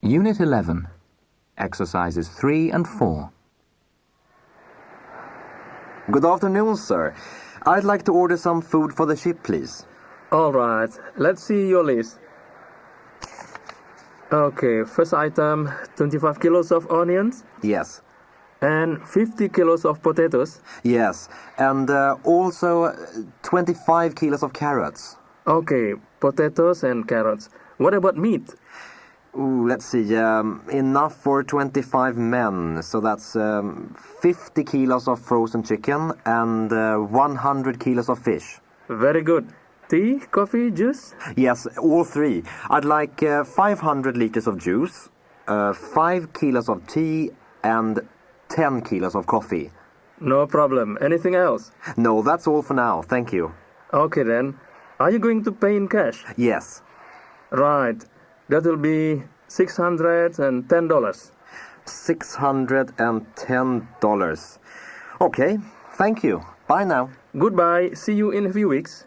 Unit 11. Exercises 3 and 4. Good afternoon, sir. I'd like to order some food for the ship, please. All right, let's see your list. Okay, first item, 25 kilos of onions Yes. and 50 kilos of potatoes. Yes. And also 25 kilos of carrots. Okay, potatoes and carrots. What about meat? Ooh, let's see. Enough for 25 men. So that's 50 kilos of frozen chicken and 100 kilos of fish. Very good. Tea, coffee, juice? Yes, all three. I'd like 500 liters of juice, 5 kilos of tea, and 10 kilos of coffee. No problem. Anything else? No, that's all for now. Thank you. Okay then. Are you going to pay in cash? Yes. Right. That will be $610. $610. Okay, thank you. Bye now. Goodbye. See you in a few weeks.